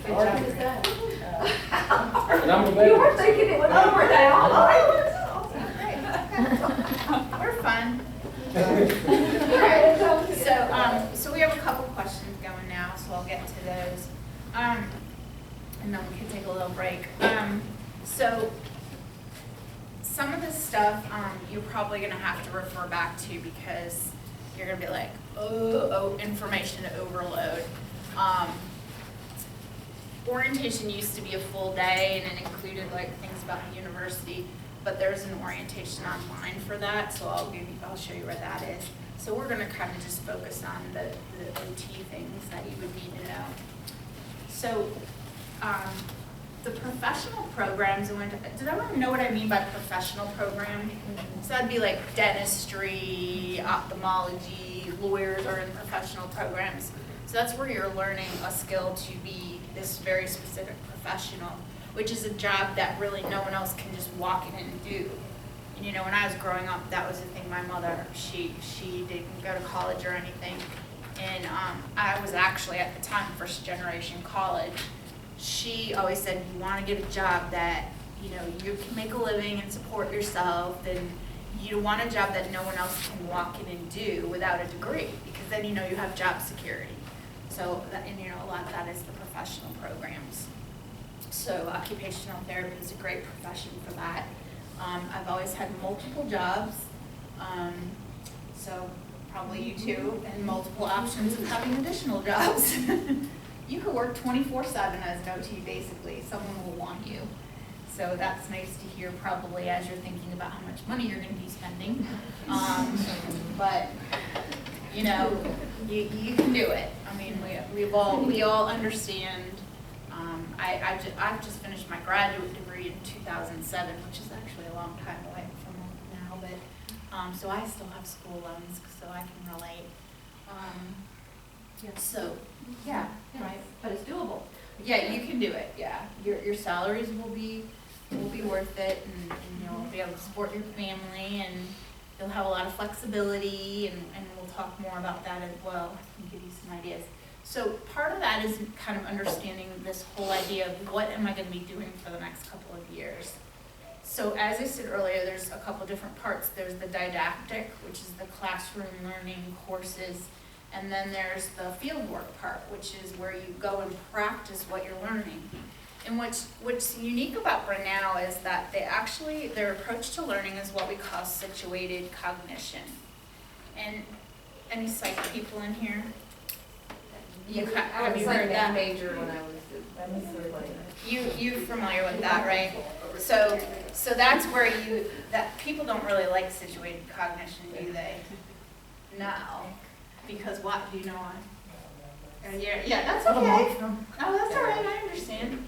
And I'm You available. were thinking it went over now. We're fun. Alright, so we have a couple questions going now, so I'll get to those. And then we can take a little break. So some of this stuff, you're probably gonna have to refer back to because you're gonna be like, oh, information overload. Orientation used to be a full day and it included like things about the university, but there's an orientation online for that, so I'll show you where that is. So we're gonna kind of just focus on the OT things that you would need to know. So the professional programs, did everyone know what I mean by professional program? So that'd be like dentistry, ophthalmology, lawyers are in professional programs. So that's where you're learning a skill to be this very specific professional, which is a job that really no one else can just walk in and do. And you know, when I was growing up, that was the thing. My mother, she didn't go to college or anything. And I was actually, at the time, first generation college. She always said, you want to get a job that, you know, you can make a living and support yourself, and you want a job that no one else can walk in and do without a degree, because then you know you have job security. So, and you know, a lot of that is the professional programs. So occupational therapy is a great profession for that. I've always had multiple jobs, so probably you too, and multiple options of having additional jobs. You could work 24/7 as an OT basically, someone will want you. So that's nice to hear probably as you're thinking about how much money you're going to be spending. But you know, you can do it. I mean, we all understand. I've just finished my graduate degree in 2007, which is actually a long time away from now, but so I still have school loans, so I can relate. So yeah, right. But it's doable. Yeah, you can do it. Yeah, your salaries will be worth it, and you'll be able to support your family, and you'll have a lot of flexibility, and we'll talk more about that as well and give you some ideas. So part of that is kind of understanding this whole idea of what am I going to be doing for the next couple of years. So as I said earlier, there's a couple different parts. There's the didactic, which is the classroom learning courses, and then there's the fieldwork part, which is where you go and practice what you're learning. And what's unique about Brunel is that their approach to learning is what we call situated cognition. And any psych people in here? Have you heard that? Major when I was You familiar with that, right? So that's where that people don't really like situated cognition, do they? No. Because what? Do you know why? Yeah, that's okay. Oh, that's all right. I understand.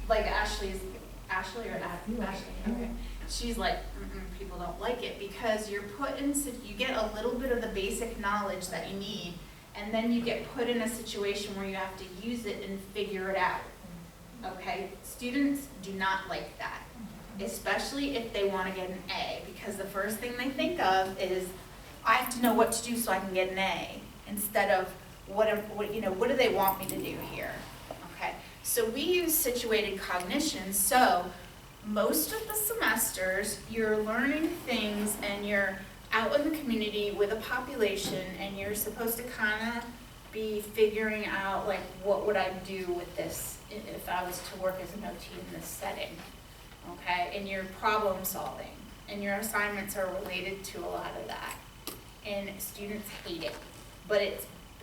Like Ashley, okay. She's like, people don't like it because you get a little bit of the basic knowledge that you need, and then you get put in a situation where you have to use it and figure it out. Okay? Students do not like that, especially if they want to get an A, because the first thing they think of is, I have to know what to do so I can get an A, instead of what do they want me to do here? Okay, so we use situated cognition. So most of the semesters, you're learning things and you're out in the community with a population, and you're supposed to kind of be figuring out, like, what would I do with this if I was to work as an OT in this setting, okay? And you're problem solving, and your assignments are related to a lot of that. And students hate it, but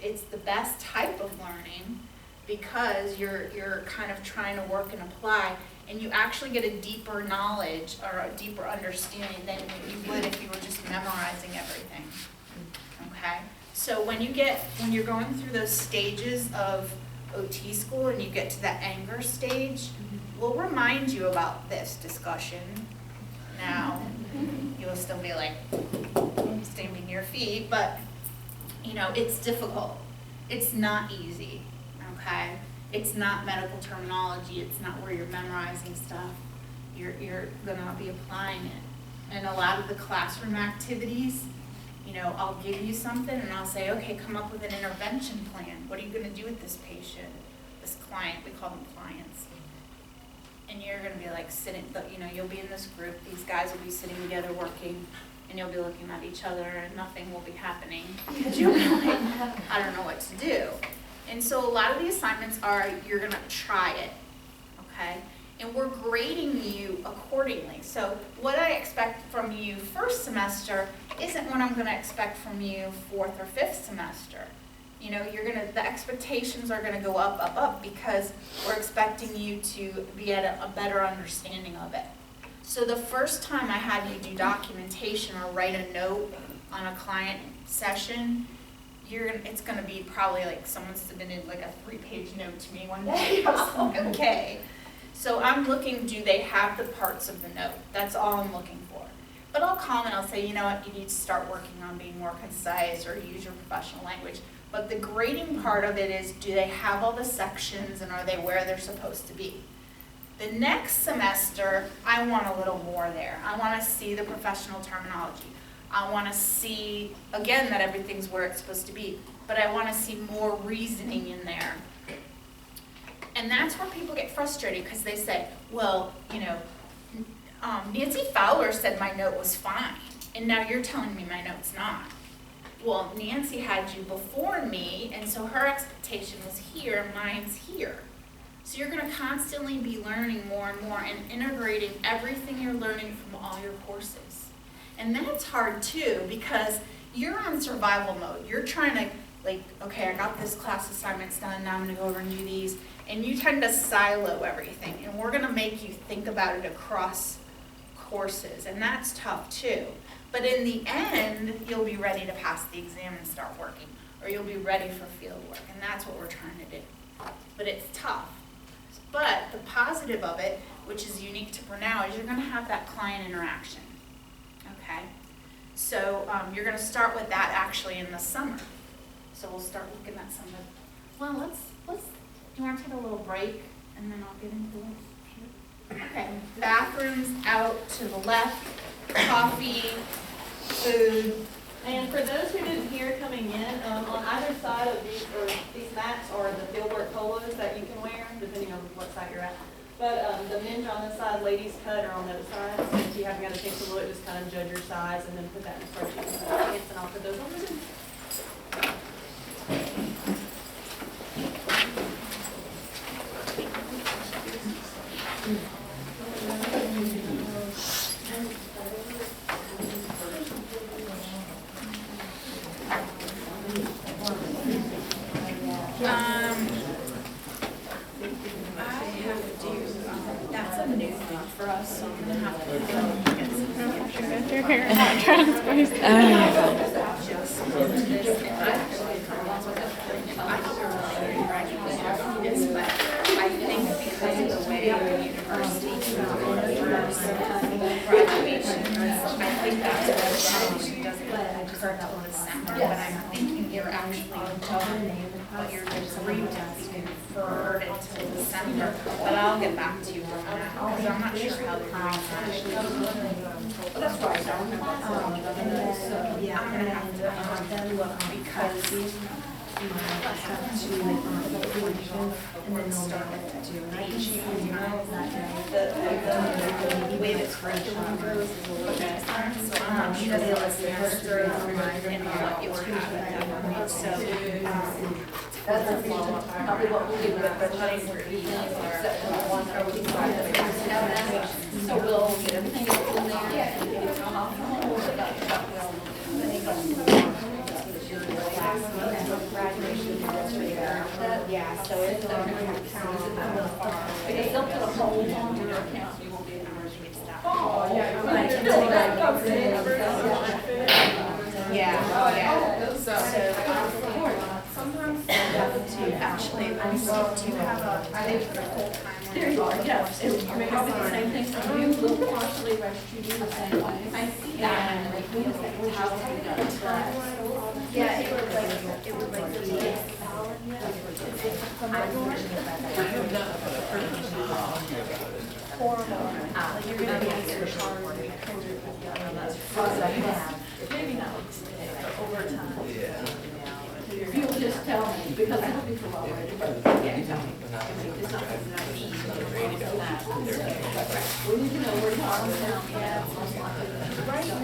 it's the best type of learning because you're kind of trying to work and apply, and you actually get a deeper knowledge or a deeper understanding than you would if you were just memorizing everything. Okay? So when you're going through those stages of OT school and you get to that anger stage, we'll remind you about this discussion. Now, you'll still be like stamping your feet, but you know, it's difficult. It's not easy, okay? It's not medical terminology. It's not where you're memorizing stuff. You're gonna be applying it. And a lot of the classroom activities, You know, I'll give you something and I'll say, okay, come up with an intervention plan. What are you gonna do with this patient, this client? We call them clients. And you're gonna be like sitting, you know, you'll be in this group, these guys will be sitting together working, and you'll be looking at each other and nothing will be happening because you'll be like, I don't know what to do. And so a lot of the assignments are, you're gonna try it, okay? And we're grading you accordingly. So what I expect from you first semester isn't what I'm gonna expect from you fourth or fifth semester. You know, the expectations are gonna go up, because we're expecting you to be at a better understanding of it. So the first time I had you do documentation or write a note on a client session, it's gonna be probably like someone submitted like a 3-page note to me one day. I was like, okay. So I'm looking, do they have the parts of the note? That's all I'm looking for. But I'll comment, I'll say, you know what, you need to start working on being more concise or use your professional language. But the grading part of it is, do they have all the sections and are they where they're supposed to be? The next semester, I want a little more there. I want to see the professional terminology. I want to see, again, that everything's where it's supposed to be. But I want to see more reasoning in there. And that's where people get frustrated because they say, well, you know, Nancy Fowler said my note was fine, and now you're telling me my note's not. Well, Nancy had you before me, and so her expectation was here, mine's here. So you're going to constantly be learning more and more and integrating everything you're learning from all your courses. And that's hard too, because you're on survival mode. You're trying to, like, okay, I got this class assignments done, now I'm going to go over and do these. And you tend to silo everything, and we're going to make you think about it across courses, and that's tough too. But in the end, you'll be ready to pass the exam and start working, or you'll be ready for field work, and that's what we're trying to do. But it's tough. But the positive of it, which is unique to Brunel, is you're going to have that client interaction, okay? So you're going to start with that actually in the summer. So we'll start looking at some of, well, let's, do you want to take a little break, and then I'll get into it? Okay, bathrooms out to the left, coffee, food. And for those who didn't hear coming in, on either side of these mats are the fieldwork polos that you can wear, depending on what side you're at. But the men's are on this side, ladies' cut are on the other side. So if you haven't got a chance to look, just kind of judge your size and then put that in the spreadsheet and pants, and I'll put those on the bin. That's a new thing for us, so I'm gonna have to get Your hair is not transposed. I think because of the way the university graduation, I think that's what she doesn't occur till December, but I'm thinking you're actually but your degree test deferred until December, but I'll get back to you on that, because I'm not sure how they're doing that. That's right. Yeah, I'm gonna have to look, because and then start to do the way the curriculum goes is a little bit different. So I'm not sure what semester and what you'll have. So that's a follow-up. Probably what we'll do with the cutting for except for the one that we decided. So we'll get everything else in there. Yeah, so it's because they'll put a hold on your account, so you won't be able to merge it stuff. Oh, yeah. So sometimes actually, let me see, do you have a, they put a full-time? There you are, yes. It's probably the same thing for you. We'll partially register you the same way. I see that. And like, how have you done? Yeah, it would like be you're going to be maybe not over time. Yeah. If you'll just tell me, because I don't become already, but yeah, tell me. It's not something I need. We need to know where to are now. Yeah. Right now,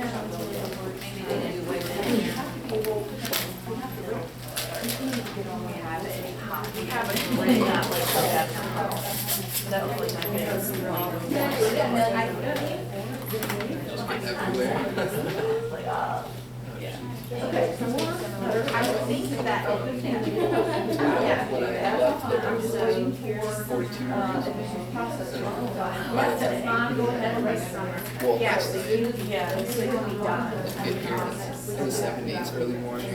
Maybe they didn't do it. We have to be able, we have to continue to get on the habit. we have a great outlet for that. That was like my Everywhere. Okay, some more? I would think that, I'm just waiting here for, process. Yes, it's not going at a restaurant. Well, yeah, that's the thing. Yeah. It's going to be done. Get here in the 70s, early morning.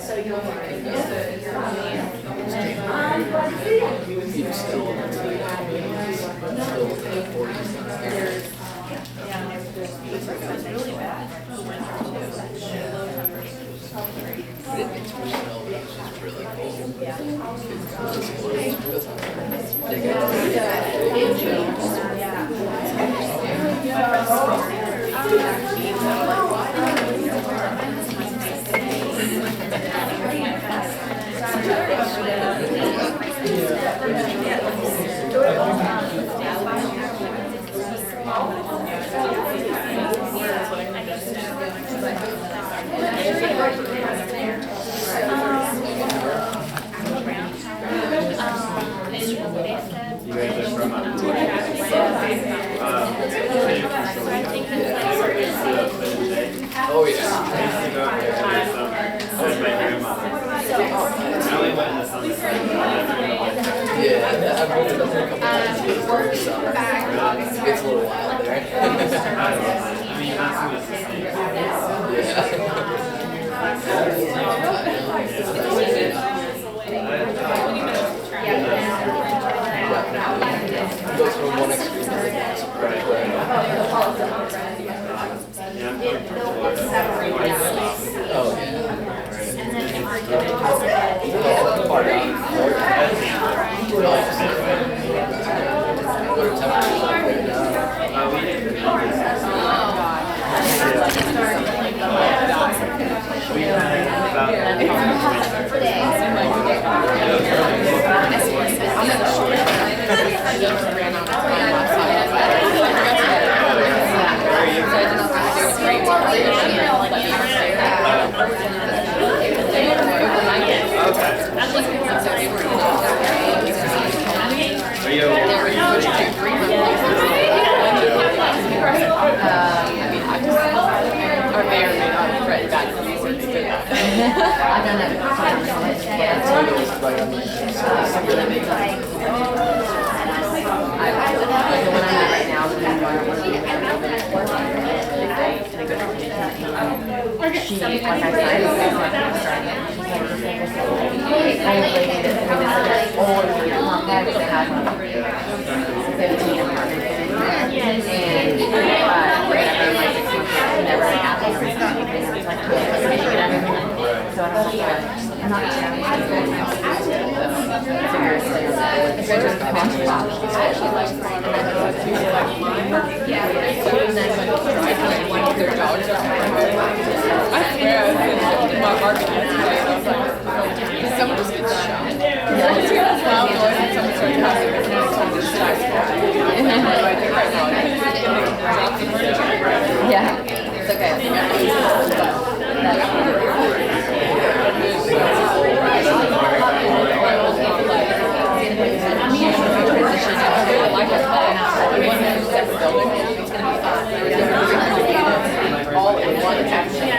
So you'll People still in the 40s. It's really bad for winter too. Low temperatures. But it makes me snow, but it's just really cold. They You guys are from Oh, yeah. I used to go up there every summer. That was my grandmother. I only went in the summer. Yeah, I've been to a couple times for the summer. It's a little wild there. I mean, Wisconsin was the same. Goes from one extreme to the next. Right. Yeah, I'm from Florida. Oh, yeah. and then if we're doing it, Far down. What are temperatures like there now? We didn't really I've done that before. Right on the The one I'm at right now is the one she, like I said, is like I have a lady that's coming to this old apartment that has 15 apartments in it. And whenever my 6 months never happened, or something, it's like, so I don't know. I'm not sure. Seriously, it's just cost about. I actually like one of their dogs. I swear, I was in my market yesterday, and I was like, someone just gets shot. Yeah, it's a loud noise, and someone starts passing it, and it's time to shut. And then I think right now, it's going to drop the furniture. Yeah, it's okay. I think I'm going to use it, but all in one action.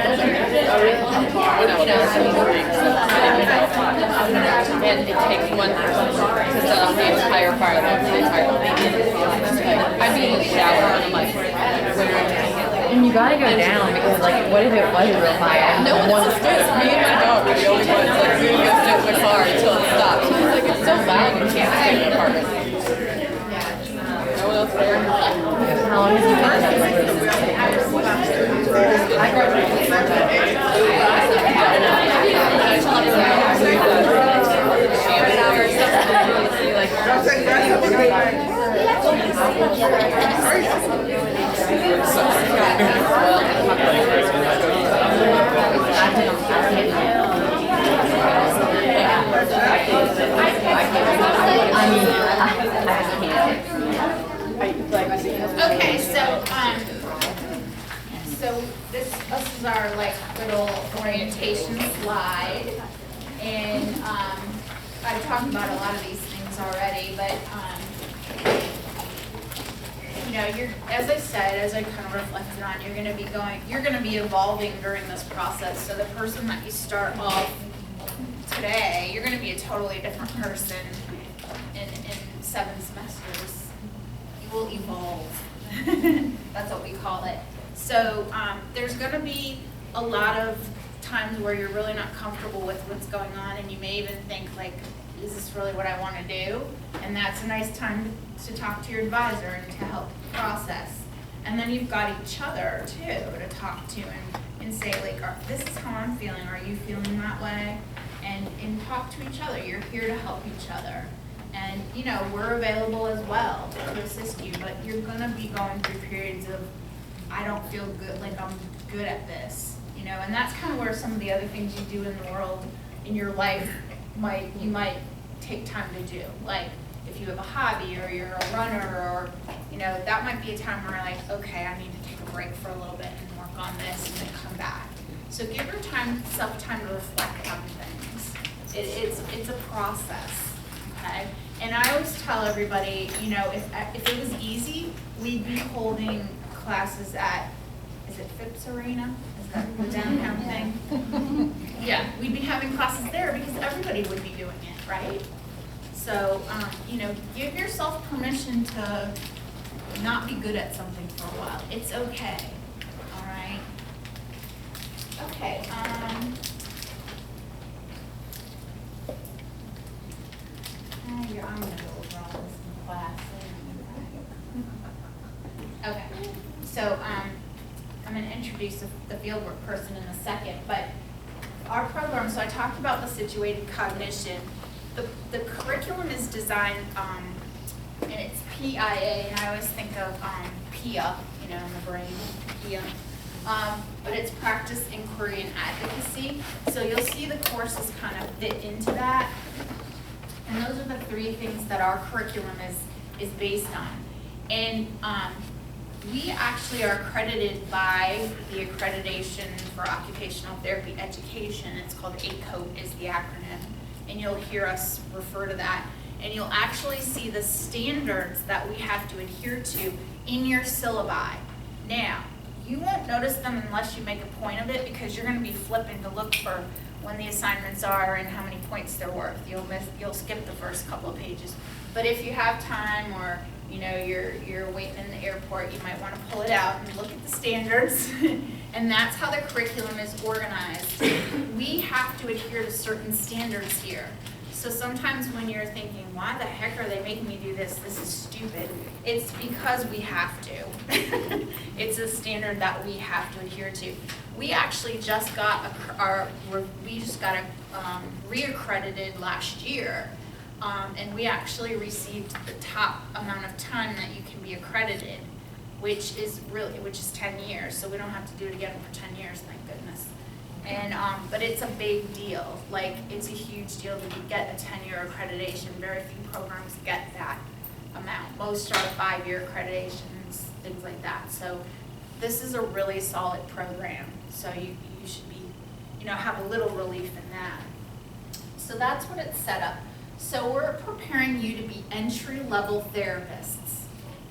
And it takes one person to set off the entire fire, the entire I'd be in the shower and I'm like, and you gotta go down because like, what if it was real fire? No one was good. Me and my dog were the only ones like doing this in the car until it stopped. She was like, it's so loud, you can't stay in the apartment. No one else there. How long as you can. I Okay, so this is our like little orientation slide, and I've talked about a lot of these things already, but you know, as I said, as I kind of reflected on, you're going to be evolving during this process. So the person that you start off today, you're going to be a totally different person in 7 semesters. You will evolve. That's what we call it. So there's going to be a lot of times where you're really not comfortable with what's going on, and you may even think like, is this really what I want to do? And that's a nice time to talk to your advisor and to help process. And then you've got each other too to talk to and say like, this is how I'm feeling. Are you feeling that way? And talk to each other. You're here to help each other. And you know, we're available as well to assist you, but you're gonna be going through periods of, I don't feel good, like I'm good at this, you know, and that's kind of where some of the other things you do in the world, in your life, you might take time to do. Like if you have a hobby or you're a runner, or you know, that might be a time where you're like, okay, I need to take a break for a little bit and work on this and then come back. So give yourself time to reflect on things. It's a process, okay? And I always tell everybody, you know, if it was easy, we'd be holding classes at, is it Phipps Arena? Is that the downtown thing? Yeah, we'd be having classes there because everybody would be doing it, right? So, you know, give yourself permission to not be good at something for a while. It's okay, all right? Okay, I'm gonna go over all this in class. Okay, so I'm gonna introduce the fieldwork person in a second, but our program, so I talked about the situated cognition. The curriculum is designed, and it's PIA, and I always think of PIA, you know, in the brain, PIA. But it's practice, inquiry, and advocacy. So you'll see the courses kind of fit into that. And those are the 3 things that our curriculum is based on. And we actually are accredited by the Accreditation for Occupational Therapy Education. It's called ACOTE is the acronym. And you'll hear us refer to that. And you'll actually see the standards that we have to adhere to in your syllabi. Now, you won't notice them unless you make a point of it, because you're going to be flipping to look for when the assignments are and how many points they're worth. You'll skip the first couple of pages. But if you have time, or you know, you're waiting in the airport, you might want to pull it out and look at the standards. And that's how the curriculum is organized. We have to adhere to certain standards here. So sometimes when you're thinking, why the heck are they making me do this? This is stupid. It's because we have to. It's a standard that we have to adhere to. We actually just got reaccredited last year, and we actually received the top amount of time that you can be accredited, which is 10 years. So we don't have to do it again for 10 years, thank goodness. And but it's a big deal. Like, it's a huge deal to get a 10-year accreditation. Very few programs get that amount. Most are 5-year accreditations, things like that. So this is a really solid program. So you should be, you know, have a little relief in that. So that's what it's set up. So we're preparing you to be entry-level therapists.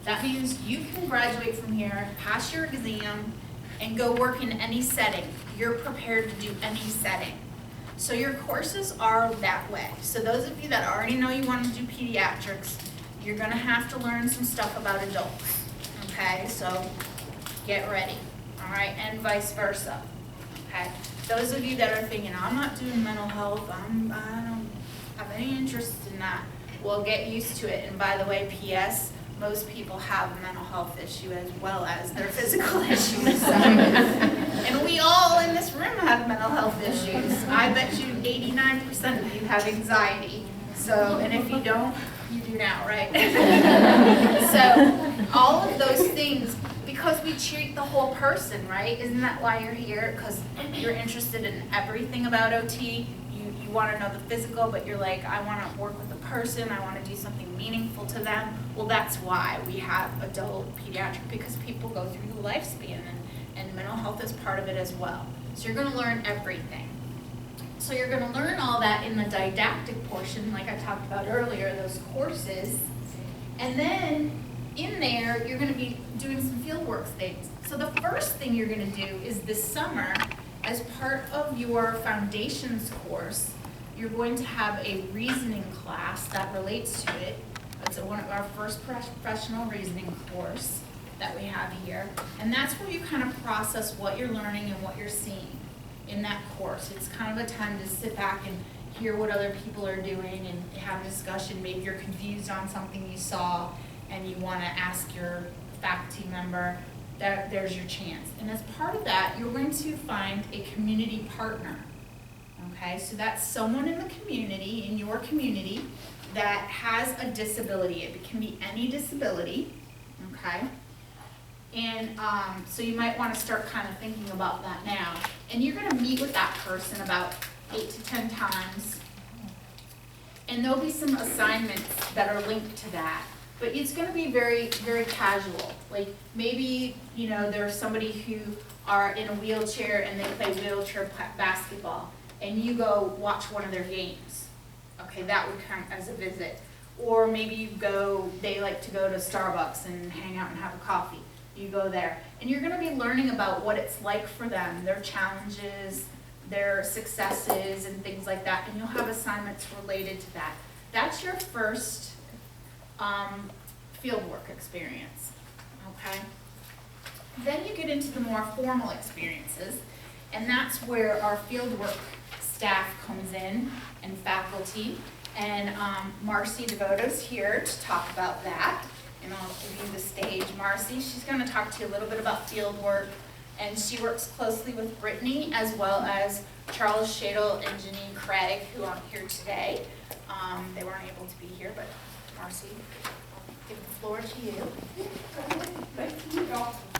That means you can graduate from here, pass your exam, and go work in any setting. You're prepared to do any setting. So your courses are that way. So those of you that already know you want to do pediatrics, you're gonna have to learn some stuff about adults, okay? So get ready, all right? And vice versa, okay? Those of you that are thinking, I'm not doing mental health, I don't have any interest in that, well, get used to it. And by the way, P.S., most people have a mental health issue as well as their physical issues. And we all in this room have mental health issues. I bet you 89% of you have anxiety. So, and if you don't, you do now, right? So, all of those things, because we treat the whole person, right? Isn't that why you're here? Because you're interested in everything about OT. You want to know the physical, but you're like, I want to work with the person. I want to do something meaningful to them. Well, that's why we have adult pediatric, because people go through the lifespan, and mental health is part of it as well. So you're going to learn everything. So you're going to learn all that in the didactic portion, like I talked about earlier, those courses. And then in there, you're going to be doing some fieldwork things. So the first thing you're going to do is this summer, as part of your foundations course, you're going to have a reasoning class that relates to it. It's one of our first professional reasoning course that we have here. And that's where you kind of process what you're learning and what you're seeing in that course. It's kind of a time to sit back and hear what other people are doing and have a discussion. Maybe you're confused on something you saw and you want to ask your faculty member. There's your chance. And as part of that, you're going to find a community partner. Okay, so that's someone in the community, in your community, that has a disability. It can be any disability, okay? And so you might want to start kind of thinking about that now. And you're going to meet with that person about 8 to 10 times. And there'll be some assignments that are linked to that. But it's going to be very, very casual. Like maybe, you know, there's somebody who are in a wheelchair and they play wheelchair basketball. And you go watch one of their games. Okay, that would count as a visit. Or maybe you go, they like to go to Starbucks and hang out and have a coffee. You go there. And you're going to be learning about what it's like for them, their challenges, their successes, and things like that. And you'll have assignments related to that. That's your first fieldwork experience. Okay? Then you get into the more formal experiences. And that's where our fieldwork staff comes in, and faculty, and Marcy DeVoto's here to talk about that, and I'll give you the stage. Marcy, she's going to talk to you a little bit about field work, and she works closely with Brittany as well as Charles Shadle and Janine Craig, who aren't here today. They weren't able to be here, but Marcy, I'll give the floor to you. Thank you.